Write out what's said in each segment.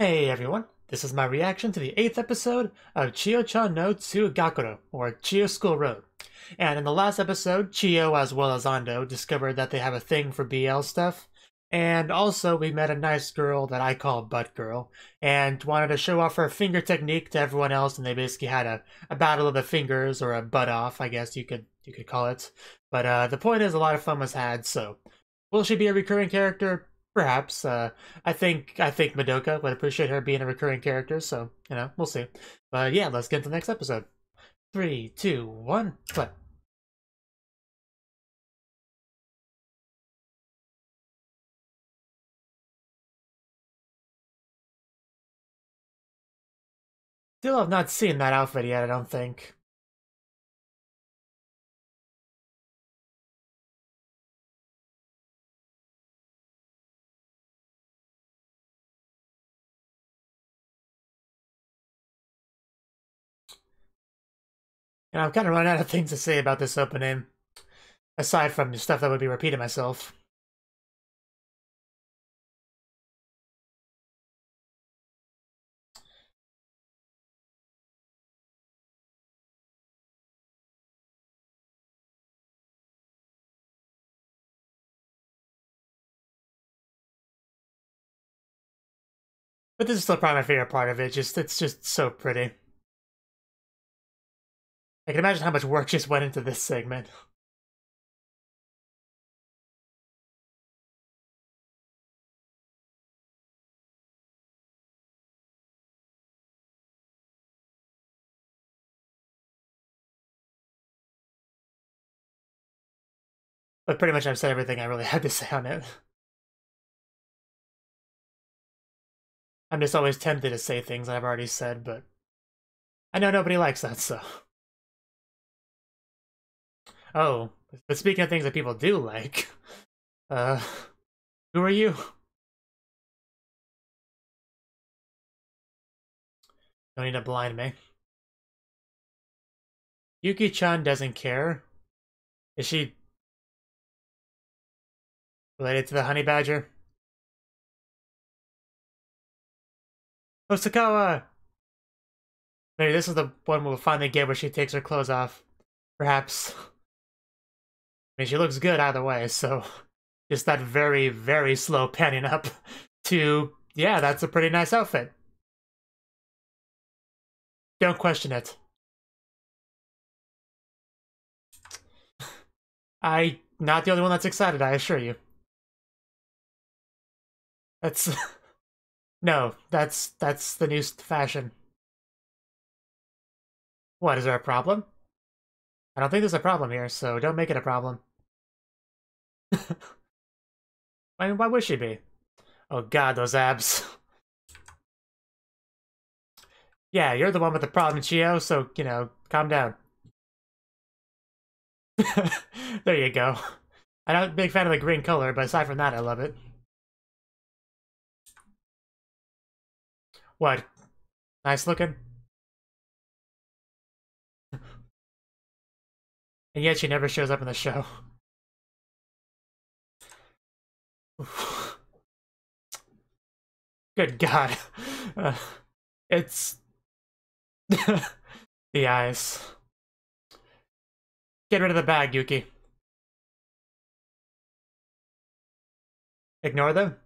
Hey everyone, this is my reaction to the 8th episode of Chio-chan no Tsuugakuro, or Chio School Road. And in the last episode, Chio as well as Ando discovered that they have a thing for BL stuff. And also, we met a nice girl that I call Butt Girl, and wanted to show off her finger technique to everyone else, and they basically had a battle of the fingers, or a butt off, I guess you could call it. But the point is, a lot of fun was had, so will she be a recurring character? Perhaps. I think Madoka would appreciate her being a recurring character, so we'll see. But yeah, let's get to the next episode. 3, 2, 1, play. Still have not seen that outfit yet, I don't think. And I'm kind of running out of things to say about this opening, aside from the stuff that would be repeating myself. But this is still probably my favorite part of it. It's just so pretty. I can imagine how much work just went into this segment. But pretty much I've said everything I really had to say on it. I'm just always tempted to say things I've already said, but I know nobody likes that, so. Oh, but speaking of things that people do like, uh, who are you? Don't need to blind me. Yuki-chan doesn't care. Is she related to the honey badger? Osakawa! Maybe this is the one we'll finally get where she takes her clothes off. Perhaps. I mean, she looks good either way, so just that very, very slow panning up to, yeah, that's a pretty nice outfit. Don't question it. I'm not the only one that's excited, I assure you. That's... No, that's the new fashion. What, is there a problem? I don't think there's a problem here, so don't make it a problem. I mean, why would she be? Oh god, those abs. Yeah, you're the one with the problem, Chio, so, calm down. There you go. I'm not a big fan of the green color, but aside from that, I love it. What? Nice looking? And yet she never shows up in the show. Good god. It's... the eyes. Get rid of the bag, Yuki. Ignore them?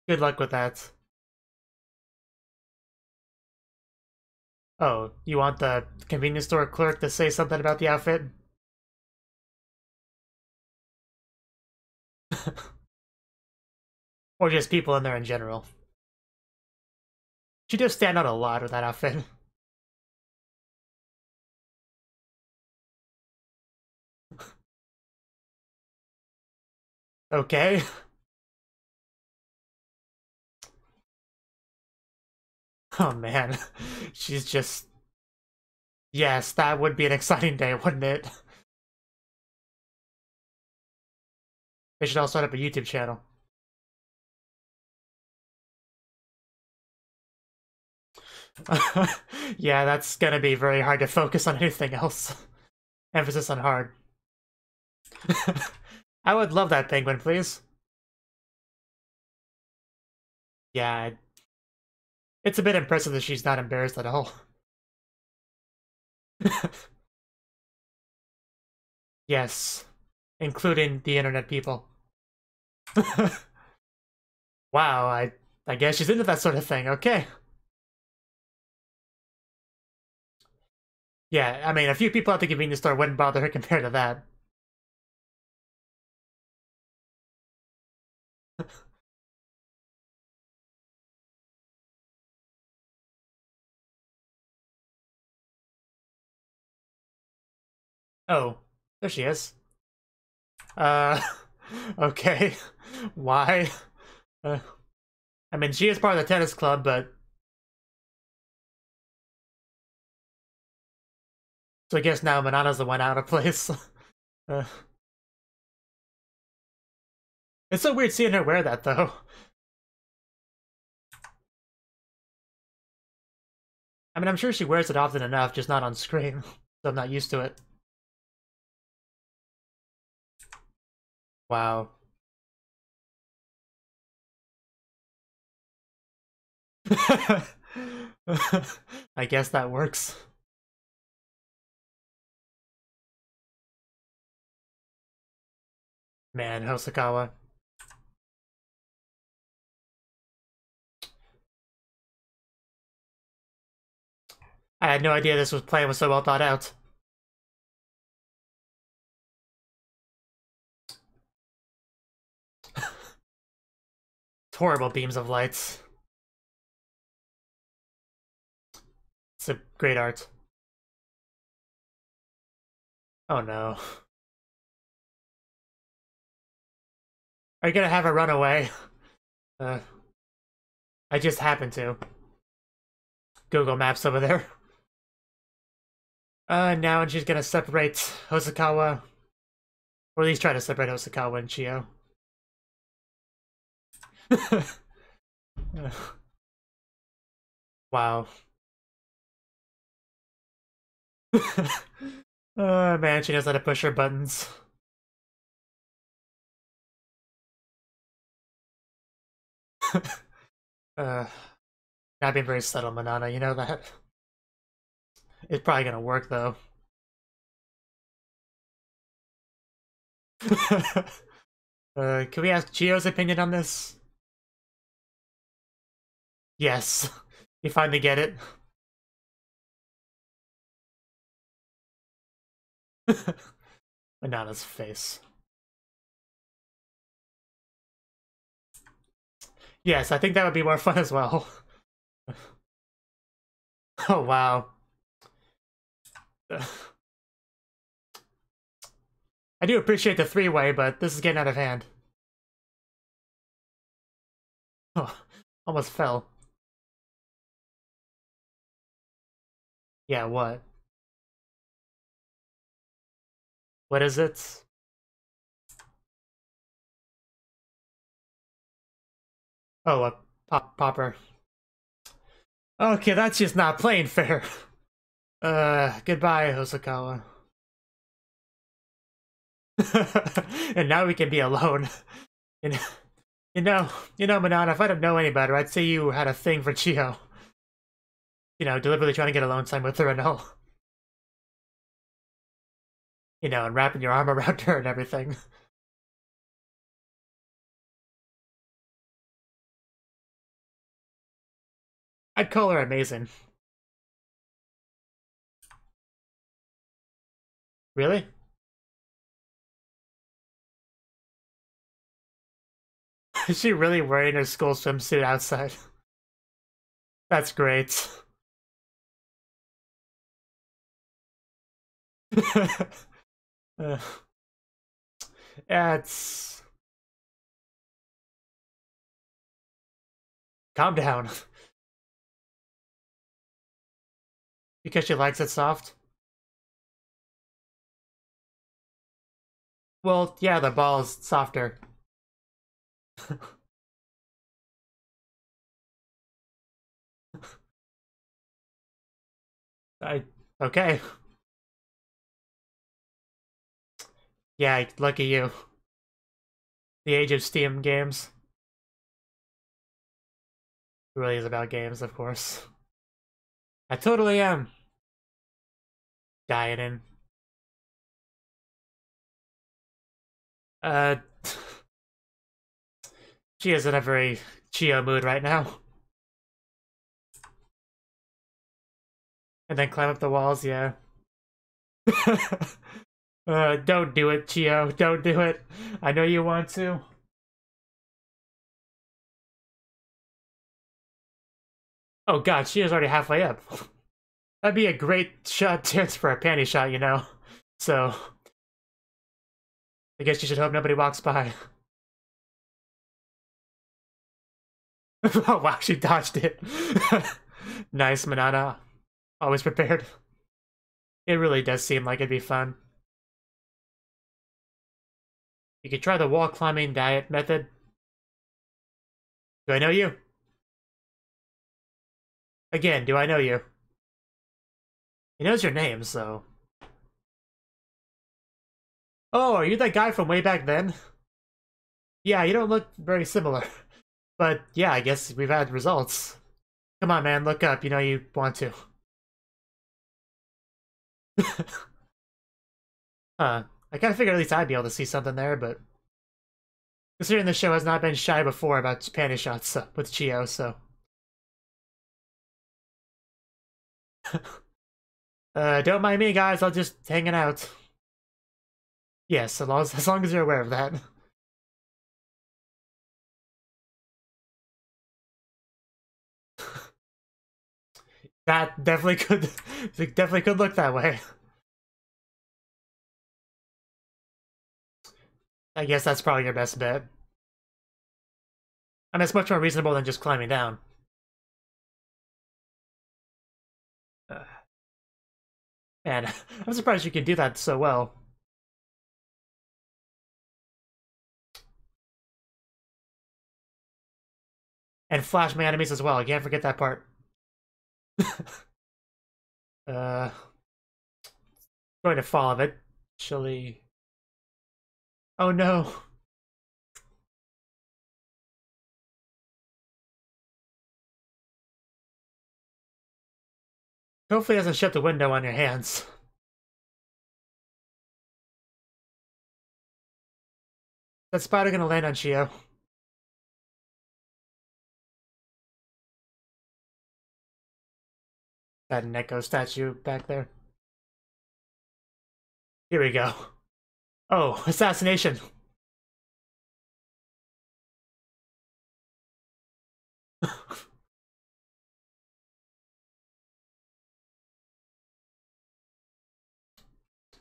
Good luck with that. Oh, you want the convenience store clerk to say something about the outfit? Or just people in there in general. She does stand out a lot with that outfit. Okay. Oh man. She's just... Yes, that would be an exciting day, wouldn't it? They should all start up a YouTube channel. Yeah, that's gonna be very hard to focus on anything else. Emphasis on hard. I would love that penguin, please. Yeah, it's a bit impressive that she's not embarrassed at all. Yes, including the internet people. Wow, I guess she's into that sort of thing. Okay. Yeah, I mean, a few people at the convenience store wouldn't bother her compared to that. Oh, there she is. Uh, okay. Why? Uh, I mean, she is part of the tennis club, but... So I guess now Manana's the one out of place. uh, it's so weird seeing her wear that, though. I mean, I'm sure she wears it often enough, just not on screen, so I'm not used to it. Wow. I guess that works. Man, Hosokawa. I had no idea this plan was so well thought out. Horrible beams of lights. It's a great art. Oh no. Are you gonna have her run away? Uh, I just happened to. Google Maps over there. Now she's gonna separate Hosokawa. Or at least try to separate Hosokawa and Chio. Wow. Man, she knows how to push her buttons. Not being very subtle, Manana, you know that? It's probably gonna work, though. Can we ask Chio's opinion on this? Yes. You finally get it. Manana's face. Yes, I think that would be more fun as well. Oh, wow. I do appreciate the three-way, but this is getting out of hand. Oh, almost fell. Yeah, what? What is it? Oh, a popper. Okay, that's just not playing fair. Goodbye, Hosokawa. And now we can be alone. You know, Manana, if I didn't know any better, I'd say you had a thing for Chio. You know, deliberately trying to get alone time with her and all. You know, and wrapping your arm around her and everything. I'd call her amazing. Really? Is she really wearing her school swimsuit outside? That's great. uh, yeah, it's... Calm down. Because she likes it soft? Well, yeah, the ball is softer. I... Okay. Yeah, lucky you. The age of Steam games. It really is about games, of course. I totally am. Dieting. Uh, she is in a very Chio mood right now. And then climb up the walls, yeah. Don't do it, Chio. Don't do it. I know you want to. Oh god, Chio's already halfway up. That'd be a great chance for a panty shot, you know? So, I guess you should hope nobody walks by. Oh wow, she dodged it. Nice, Manana. Always prepared. It really does seem like it'd be fun. You could try the wall climbing diet method. Do I know you? Again, do I know you? He knows your name, so... Oh, are you that guy from way back then? Yeah, you don't look very similar. But yeah, I guess we've had results. Come on, man, look up. You know you want to. I kind of figured at least I'd be able to see something there, but... Considering the show has not been shy before about panty shots with Chio, so... Don't mind me, guys. I'll just hanging out. Yes, as long as you're aware of that. That definitely could look that way. I guess that's probably your best bet. I mean, it's much more reasonable than just climbing down. Man, I'm surprised you can do that so well. And flash my enemies as well. I can't forget that part. Going to fall eventually. Oh no. Hopefully it doesn't shut the window on your hands. That spider gonna land on Chio. That Neko statue back there. Here we go. Oh, assassination.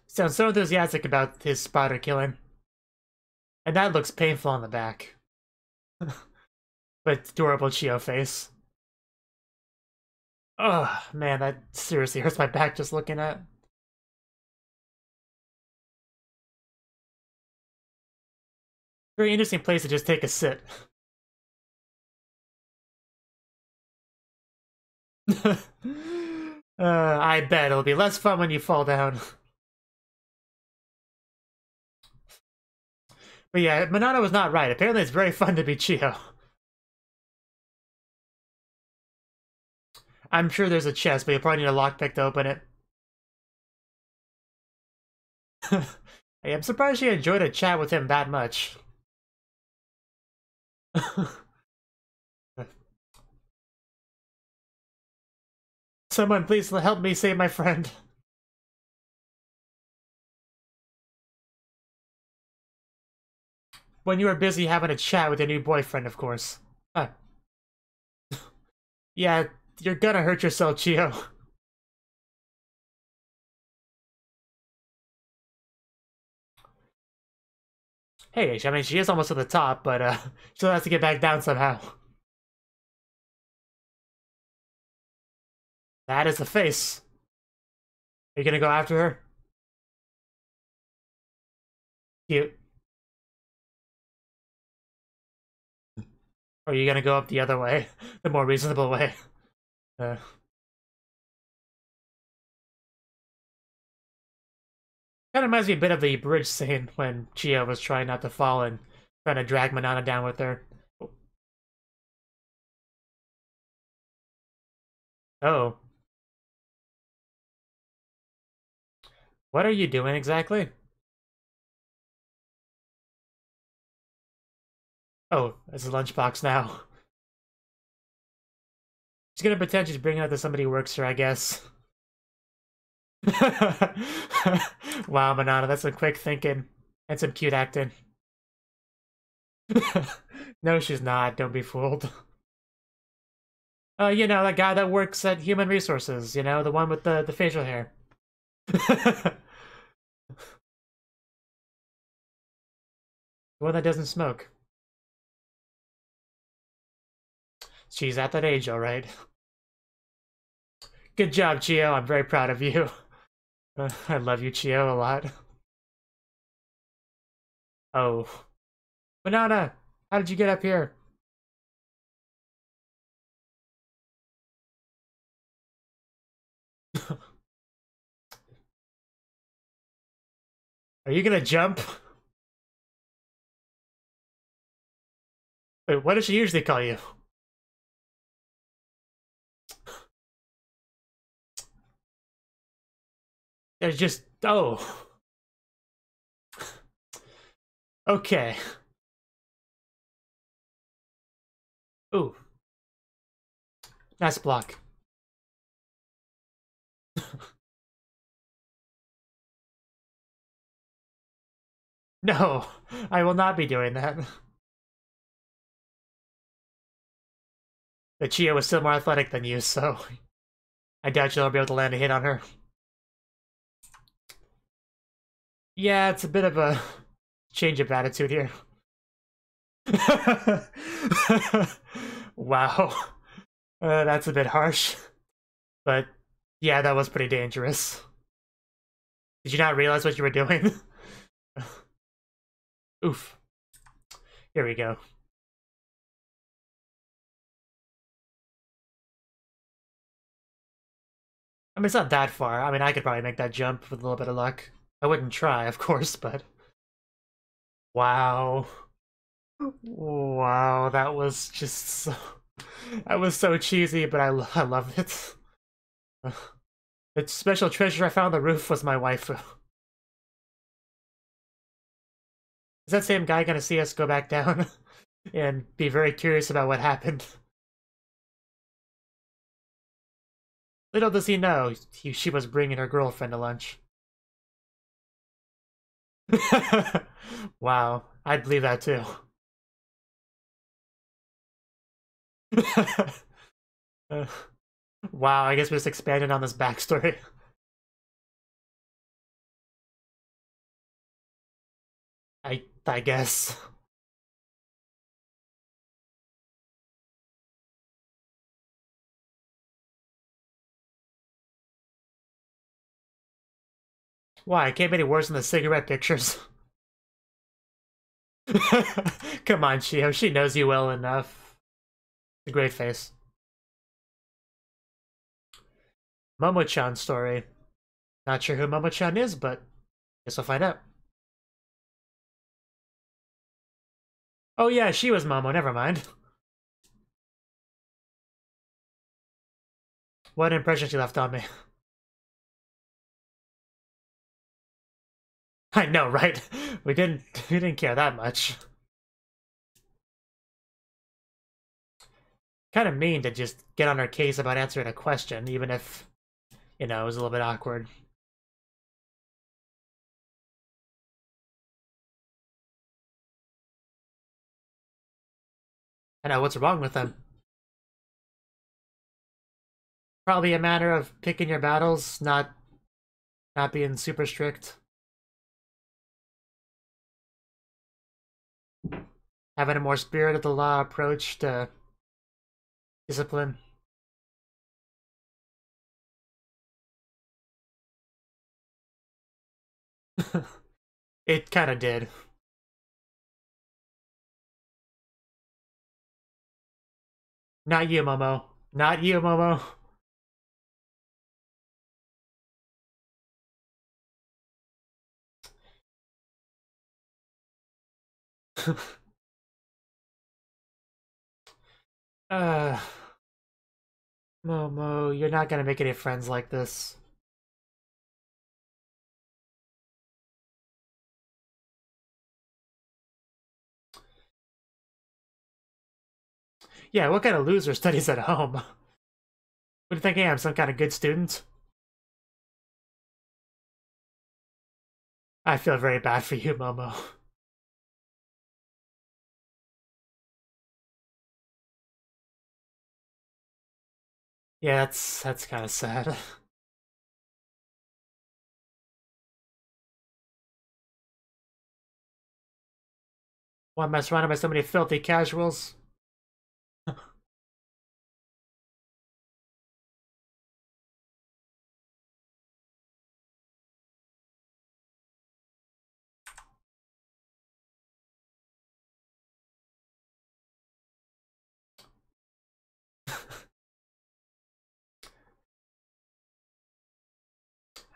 Sounds so enthusiastic about his spider killing. And that looks painful on the back. But adorable Chio face. Oh, man, that seriously hurts my back just looking at. Very interesting place to just take a sit. I bet it'll be less fun when you fall down. But yeah, Monano was not right. Apparently it's very fun to be Chio. I'm sure there's a chest, but you'll probably need a lockpick to open it. Hey, I'm surprised she enjoyed a chat with him that much. Someone please help me save my friend. When you were busy having a chat with your new boyfriend, of course. Yeah, you're gonna hurt yourself, Chio. Hey, I mean, she is almost at the top, but she'll have to get back down somehow. That is the face. Are you gonna go after her? Cute. Or are you gonna go up the other way? The more reasonable way? Kind of reminds me a bit of the bridge scene when Chio was trying not to fall and trying to drag Manana down with her. Oh. What are you doing exactly? Oh, it's a lunchbox now. She's gonna pretend she's bringing it to somebody who works here, I guess. Wow, Manana, that's some quick thinking. And some cute acting. No, she's not. Don't be fooled. You know, that guy that works at Human Resources, you know, the one with the facial hair. The one that doesn't smoke. She's at that age, all right. Good job, Chio. I'm very proud of you. I love you, Chio, a lot. Oh. Banana, how did you get up here? Are you gonna jump? Wait, what does she usually call you? There's just... oh. Okay. Ooh. Nice block. No, I will not be doing that. The Chio is still more athletic than you, so I doubt you'll be able to land a hit on her. Yeah, it's a bit of a change of attitude here. Wow. That's a bit harsh. But yeah, that was pretty dangerous. Did you not realize what you were doing? Oof. Here we go. I mean, it's not that far. I mean, I could probably make that jump with a little bit of luck. I wouldn't try, of course, but... wow. Wow, that was just so... that was so cheesy, but I love it. The special treasure I found on the roof was my waifu. Is that same guy gonna see us go back down and be very curious about what happened? Little does he know, she was bringing her girlfriend to lunch. Wow, I'd believe that too. Wow, I guess we just expanded on this backstory. I guess. Why, it can't be any worse than the cigarette pictures. Come on, Chio, she knows you well enough. A great face. Momo-chan story. Not sure who Momo-chan is, but guess we'll find out. Oh yeah, she was Momo, never mind. What impression she left on me. I know, right? We didn't care that much. Kind of mean to just get on her case about answering a question, even if, you know, it was a little bit awkward. I know, what's wrong with them? Probably a matter of picking your battles, not being super strict. Having a more spirit of the law approach to discipline. It kind of did. Not you, Momo. Not you, Momo. uh, Momo, you're not gonna make any friends like this. Yeah, what kind of loser studies at home? What do you think I am, some kind of good student? I feel very bad for you, Momo. Yeah, that's kind of sad. Why am I surrounded by so many filthy casuals?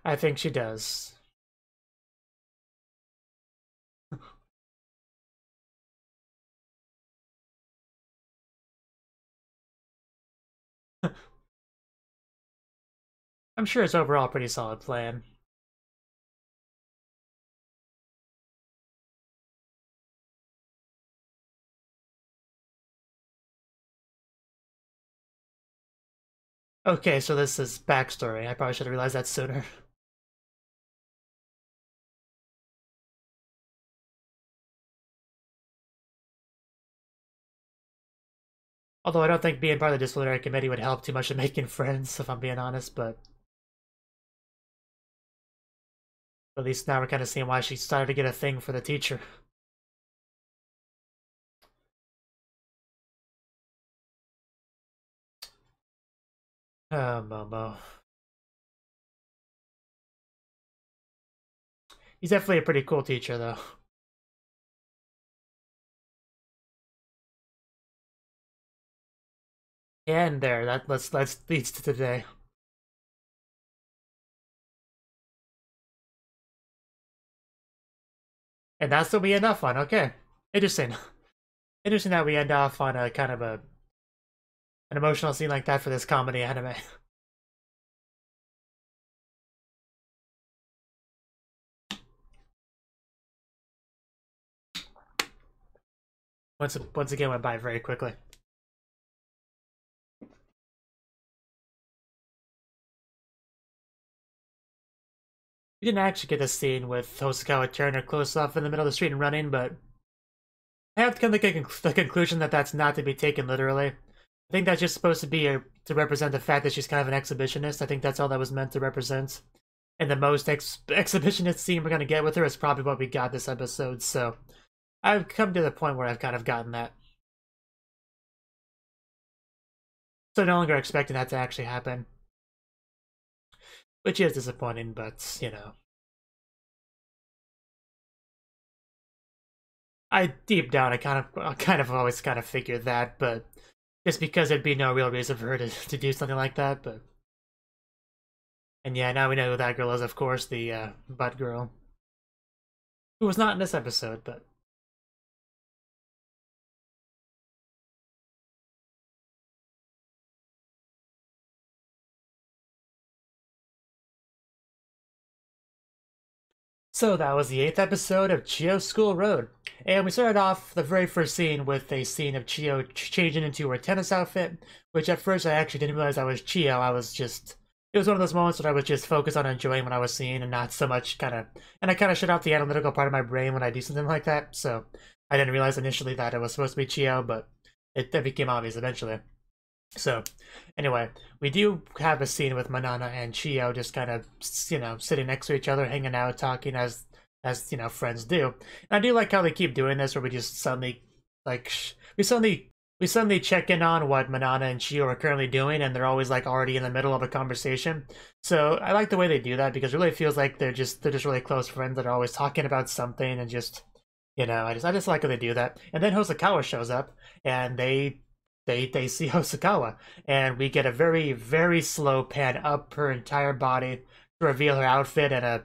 I think she does. I'm sure it's overall a pretty solid plan. Okay, so this is backstory. I probably should have realized that sooner. Although I don't think being part of the disciplinary committee would help too much in making friends, if I'm being honest, but at least now we're kind of seeing why she started to get a thing for the teacher. Oh, Momo. He's definitely a pretty cool teacher, though. And there, that let's leads to today. And that's what we end off on. Okay, interesting. Interesting that we end off on a kind of an emotional scene like that for this comedy anime. Once again went by very quickly. We didn't actually get this scene with Hosokawa tearing her clothes off in the middle of the street and running, but I have to come to the conclusion that that's not to be taken literally. I think that's just supposed to be to represent the fact that she's kind of an exhibitionist. I think that's all that was meant to represent. And the most exhibitionist scene we're going to get with her is probably what we got this episode, so I've come to the point where I've kind of gotten that. So no longer expecting that to actually happen. Which is disappointing, but, you know. I deep down, I kind of always kind of figured that, but just because there'd be no real reason for her to do something like that, but... And yeah, now we know who that girl is, of course, the butt girl. Who was not in this episode, but... So that was the 8th episode of Chio School Road. And we started off the very first scene with a scene of Chio changing into her tennis outfit, which at first I actually didn't realize I was Chio. I was just... It was one of those moments where I was just focused on enjoying what I was seeing and not so much kind of... And I kind of shut off the analytical part of my brain when I do something like that, so I didn't realize initially that it was supposed to be Chio, but it became obvious eventually. So, anyway, we do have a scene with Manana and Chio just kind of, you know, sitting next to each other, hanging out, talking as you know, friends do. And I do like how they keep doing this, where we just suddenly, like, we suddenly check in on what Manana and Chio are currently doing, and they're always like already in the middle of a conversation. So I like the way they do that because it really feels like they're just really close friends that are always talking about something and just, you know, I just like how they do that. And then Hosokawa shows up, and they see Hosokawa, and we get a very, very slow pan up her entire body to reveal her outfit and a...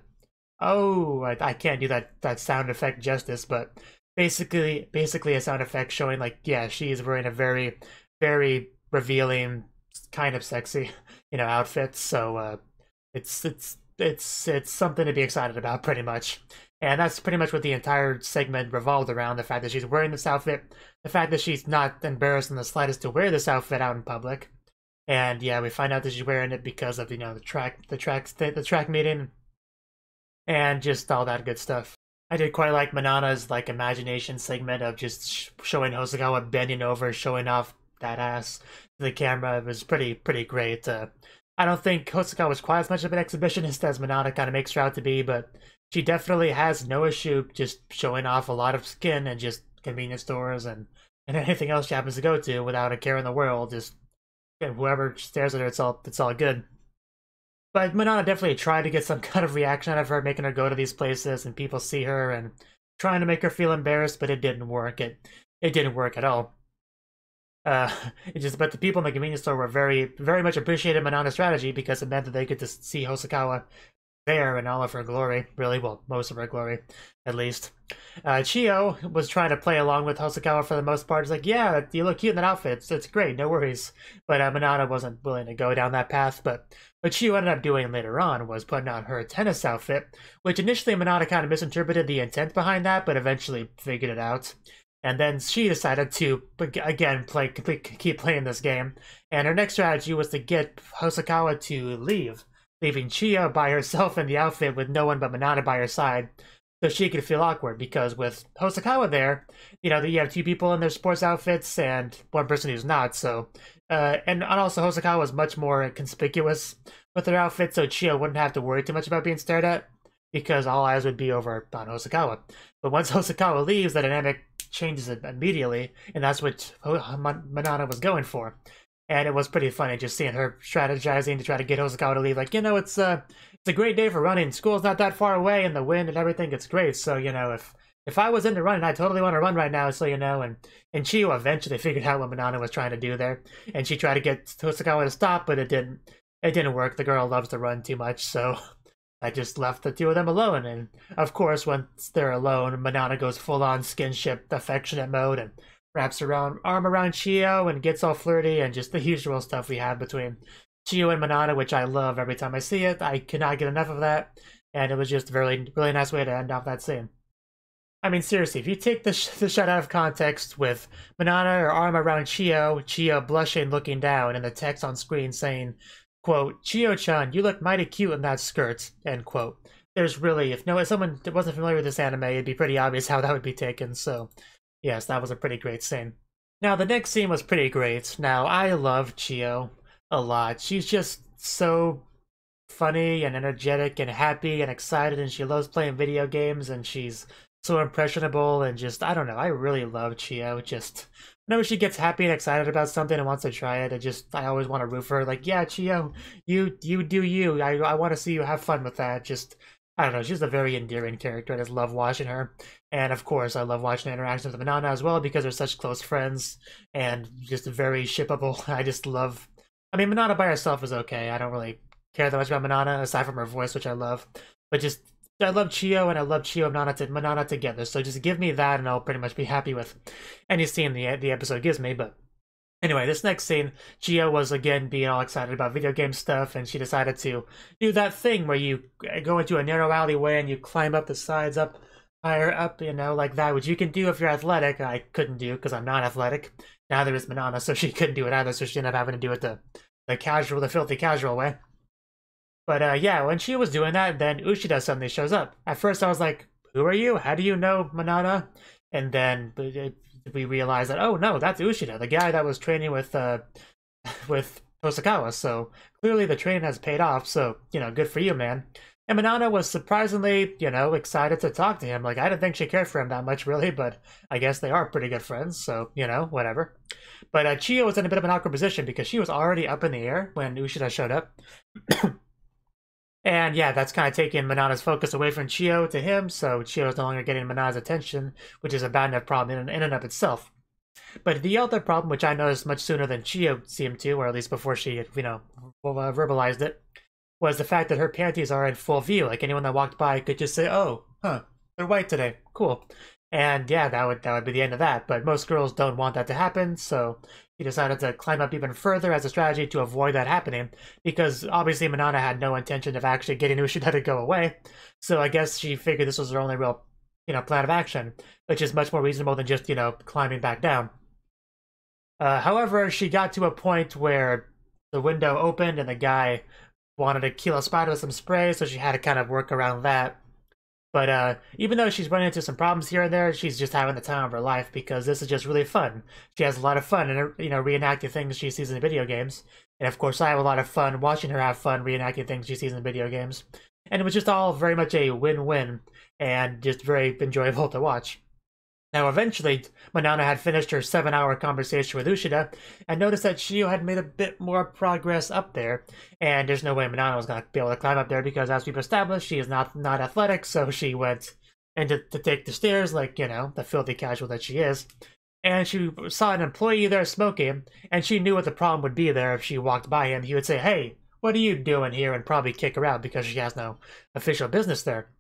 Oh, I can't do that sound effect justice, but basically a sound effect showing like, yeah, she's wearing a very, very revealing, kind of sexy, outfit. So it's something to be excited about, pretty much. And that's pretty much what the entire segment revolved around: the fact that she's wearing this outfit, the fact that she's not embarrassed in the slightest to wear this outfit out in public. And yeah, we find out that she's wearing it because of the track meeting, and just all that good stuff. I did quite like Manana's like imagination segment of just showing Hosokawa bending over, showing off that ass to the camera. It was pretty great. I don't think Hosokawa was quite as much of an exhibitionist as Manana kind of makes her out to be, but she definitely has no issue just showing off a lot of skin and just convenience stores and anything else she happens to go to without a care in the world. Just whoever stares at her, it's all good. But Manana definitely tried to get some kind of reaction out of her, making her go to these places and people see her and trying to make her feel embarrassed, but it didn't work. It didn't work at all. But the people in the convenience store were very much appreciated Manana's strategy, because it meant that they could just see Hosokawa there in all of her glory. Really, well, most of her glory, at least. Chio was trying to play along with Hosokawa for the most part. It's like, yeah, you look cute in that outfit. It's great, no worries. But Manana wasn't willing to go down that path. But what Chio ended up doing later on was putting on her tennis outfit, which initially Manana kind of misinterpreted the intent behind that, but eventually figured it out. And then she decided to, again, keep playing this game. And her next strategy was to get Hosokawa to leave, leaving Chio by herself in the outfit with no one but Manana by her side, so she could feel awkward. Because with Hosokawa there, you have two people in their sports outfits and one person who's not. So, and also Hosokawa was much more conspicuous with her outfit, so Chio wouldn't have to worry too much about being stared at, because all eyes would be over on Hosokawa. But once Hosokawa leaves, the dynamic changes it immediately, and that's what Manana was going for. And it was pretty funny just seeing her strategizing to try to get Hosokawa to leave. Like, it's a great day for running. School's not that far away, and the wind and everything, it's great. So, if I was into running, I totally want to run right now, so and Chio eventually figured out what Manana was trying to do there. And she tried to get Hosokawa to stop, but it didn't work. The girl loves to run too much, so I just left the two of them alone. And of course, once they're alone, Manana goes full-on skinship affectionate mode and wraps her arm around Chio and gets all flirty, and just the usual stuff we have between Chio and Manana, which I love every time I see it. I cannot get enough of that, and it was just a really nice way to end off that scene. I mean, seriously, if you take the shot out of context with Manana, her arm around Chio blushing, looking down, and the text on screen saying, quote, "Chio-chan, you look mighty cute in that skirt," end quote. There's really, if someone wasn't familiar with this anime, it'd be pretty obvious how that would be taken. So, yes, that was a pretty great scene. Now, the next scene was pretty great. Now, I love Chio a lot. She's just so funny and energetic and happy and excited, and she loves playing video games, and she's so impressionable, and just, I don't know, I really love Chio. Just whenever she gets happy and excited about something and wants to try it, I always want to root for her. Like, yeah, Chio, you do you. I want to see you have fun with that. Just, I don't know, she's a very endearing character. I just love watching her. And of course, I love watching her interactions with Manana as well, because they're such close friends and just very shippable. I just love, I mean, Manana by herself is okay. I don't really care that much about Manana, aside from her voice, which I love. But just, I love Chio, and I love Chio and Manana together. So just give me that, and I'll pretty much be happy with any scene the episode gives me. But anyway, this next scene, Chio was again being all excited about video game stuff, and she decided to do that thing where you go into a narrow alleyway and you climb up the sides, up higher up, like that, which you can do if you're athletic. I couldn't do because I'm not athletic. Neither is Manana, so she couldn't do it either. So she ended up having to do it the filthy casual way. But yeah, when she was doing that, then Ushida suddenly shows up. At first I was like, who are you? How do you know Manana? And then we realized that, oh no, that's Ushida, the guy that was training with Hosokawa. So clearly the training has paid off, so, good for you, man. And Manana was surprisingly, excited to talk to him. Like, I didn't think she cared for him that much, really, but I guess they are pretty good friends, so, whatever. But Chio was in a bit of an awkward position because she was already up in the air when Ushida showed up. And yeah, that's kind of taking Manana's focus away from Chio to him, so Chio is no longer getting Manana's attention, which is a bad enough problem in and of itself. But the other problem, which I noticed much sooner than Chio seemed to, or at least before she, verbalized it, was the fact that her panties are in full view. Like, anyone that walked by could just say, oh, huh, they're white today. cool. And yeah, that would be the end of that. But most girls don't want that to happen, so he decided to climb up even further as a strategy to avoid that happening, because obviously Manana had no intention of actually getting Ushida to go away. So I guess she figured this was her only real, plan of action, which is much more reasonable than just, climbing back down. However, she got to a point where the window opened and the guy wanted to kill a spider with some spray, so she had to kind of work around that. But even though she's running into some problems here and there, she's just having the time of her life because this is just really fun. She has a lot of fun in reenacting things she sees in video games. And of course, I have a lot of fun watching her have fun reenacting things she sees in video games. And it was just all very much a win-win and just very enjoyable to watch. Now, eventually, Manana had finished her 7-hour conversation with Ushida and noticed that Chio had made a bit more progress up there. And there's no way Manana was going to be able to climb up there because, as we've established, she is not athletic, so she went and to take the stairs like, the filthy casual that she is. And she saw an employee there smoking, and she knew what the problem would be there if she walked by him. He would say, "Hey, what are you doing here?" and probably kick her out because she has no official business there.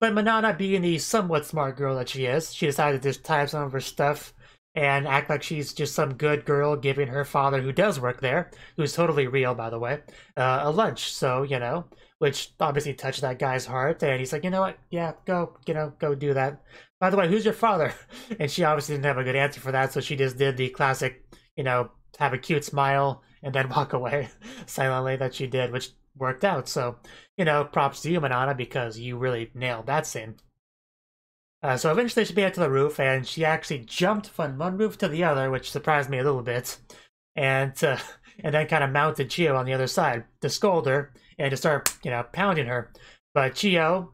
But Manana, being the somewhat smart girl that she is, she decided to just tie up some of her stuff and act like she's just some good girl giving her father, who does work there, who's totally real, by the way, a lunch. So, which obviously touched that guy's heart. And he's like, "You know what? Yeah, go do that. By the way, who's your father?" And she obviously didn't have a good answer for that. So she just did the classic, have a cute smile and then walk away silently that she did, which worked out. So, props to you, Manana, because you really nailed that scene. So eventually she made it to the roof, and she actually jumped from one roof to the other, which surprised me a little bit, and then kind of mounted Chio on the other side to scold her and to start, pounding her. But Chio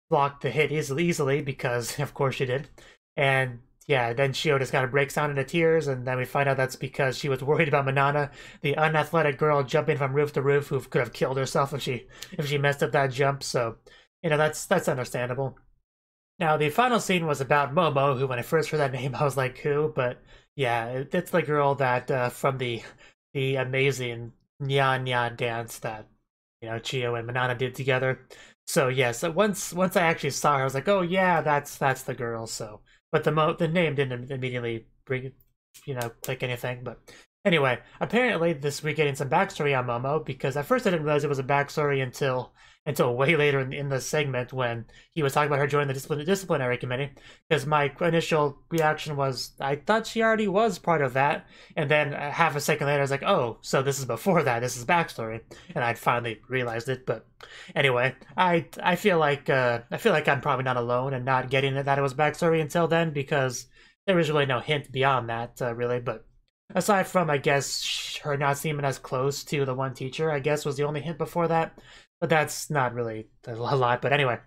blocked the hit easily because, of course, she did. And yeah, then Chio just kind of breaks down into tears, and then we find out that's because she was worried about Manana, the unathletic girl jumping from roof to roof, who could have killed herself if she messed up that jump. So, that's understandable. Now, the final scene was about Momo, who, when I first heard that name, I was like, who? But yeah, it's the girl that from the amazing Nya Nya dance that Chio and Manana did together. So yes, once I actually saw her, I was like, oh yeah, that's the girl. So. But the name didn't immediately bring, click anything. But anyway, apparently we're getting some backstory on Momo, because at first I didn't realize it was a backstory until way later in the segment when he was talking about her joining the disciplinary committee. Because my initial reaction was, I thought she already was part of that, and then half a second later I was like, oh, so this is before that. This is backstory, and I'd finally realized it. But anyway, I feel like I'm probably not alone in not getting that it was backstory until then, because there was really no hint beyond that, really. But aside from, I guess, her not seeming as close to the one teacher, I guess, was the only hint before that. But that's not really a lot. But anyway,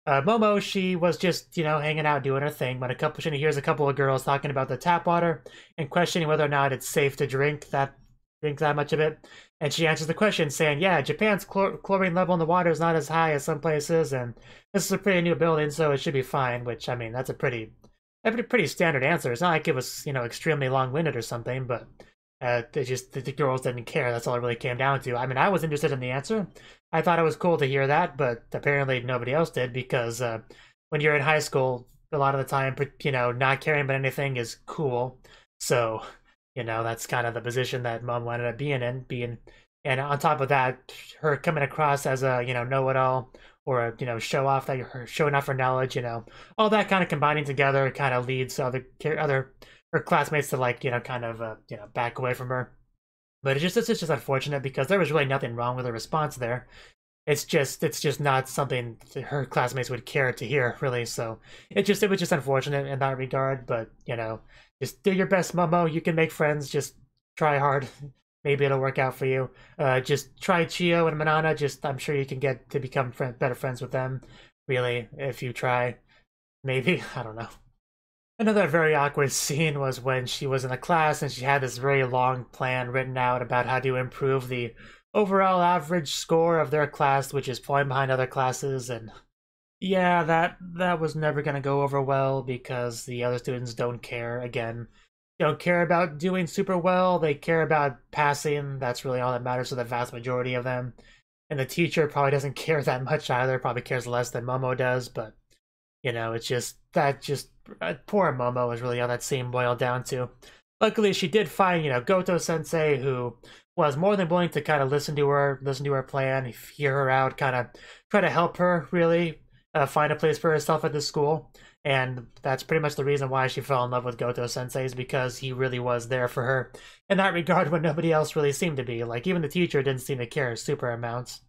Momo, she was just, hanging out doing her thing when she hears a couple of girls talking about the tap water and questioning whether or not it's safe to drink that much of it. And she answers the question saying, yeah, Japan's chlorine level in the water is not as high as some places, and this is a pretty new building, so it should be fine. Which, I mean, that's a pretty standard answer. It's not like it was, extremely long-winded or something, but the girls didn't care. That's all it really came down to. I mean, I was interested in the answer. I thought it was cool to hear that, but apparently nobody else did, because when you're in high school, a lot of the time, not caring about anything is cool. So, that's kind of the position that Mom ended up being in. And on top of that, her coming across as a, know-it-all, or, show off that you're showing off her knowledge, all that kind of combining together kind of leads her classmates to, like, back away from her. But it's just unfortunate, because there was really nothing wrong with her response there. It's just not something her classmates would care to hear, really. So it was just unfortunate in that regard. But just do your best, Momo. You can make friends. Just try hard. Maybe it'll work out for you. Just try Chio and Manana. I'm sure you can get to become better friends with them. Really, if you try. Maybe, I don't know. Another very awkward scene was when she was in a class and she had this very long plan written out about how to improve the overall average score of their class, which is falling behind other classes. And yeah, that was never going to go over well, because the other students don't care. Again, don't care about doing super well. They care about passing. That's really all that matters to the vast majority of them. And the teacher probably doesn't care that much either. Probably cares less than Momo does. But You know, it's just that just poor Momo is really all that scene boiled down to. Luckily, she did find, you know, Goto Sensei, who was more than willing to kind of listen to her plan, hear her out, kind of try to help her really find a place for herself at the school. And that's pretty much the reason why she fell in love with Goto Sensei, is because he really was there for her in that regard when nobody else really seemed to be. Like, even the teacher didn't seem to care super amounts.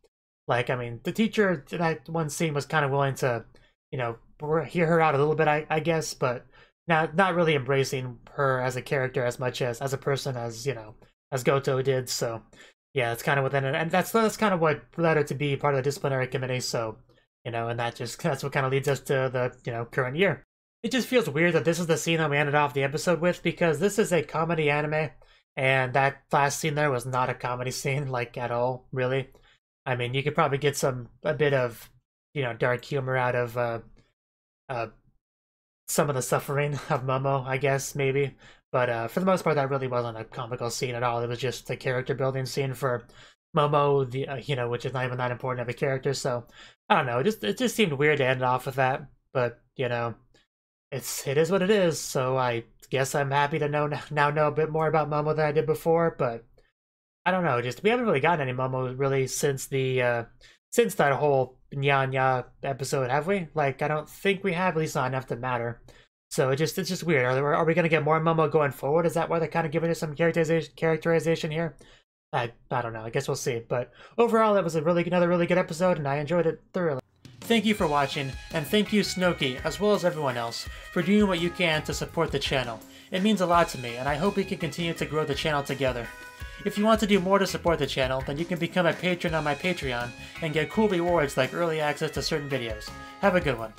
Like, I mean, the teacher in that one scene was kind of willing to, you know, hear her out a little bit, I guess, but not really embracing her as a character as much as a person as, you know, as Goto did. So yeah, it's kind of within it, and that's kind of what led her to be part of the disciplinary committee. So, you know, and that's what kind of leads us to the, you know, current year. It just feels weird that this is the scene that we ended off the episode with, because this is a comedy anime, and that last scene there was not a comedy scene, like, at all, really. I mean, you could probably get a bit of, you know, dark humor out of some of the suffering of Momo, I guess, maybe. But for the most part, that really wasn't a comical scene at all. It was just a character building scene for Momo, you know, which is not even that important of a character. So I don't know. It just seemed weird to end off with that. But you know, it is what it is. So I guess I'm happy to now know a bit more about Momo than I did before. But I don't know. Just we haven't really gotten any Momo really since since that whole Nya episode, have we? Like, I don't think we have, at least not enough to matter. So it's just weird. Are we going to get more Momo going forward? Is that why they're kind of giving us some characterization here? I don't know. I guess we'll see. But overall, it was another really good episode, and I enjoyed it thoroughly. Thank you for watching, and thank you, Cnouki, as well as everyone else, for doing what you can to support the channel. It means a lot to me, and I hope we can continue to grow the channel together. If you want to do more to support the channel, then you can become a patron on my Patreon and get cool rewards like early access to certain videos. Have a good one.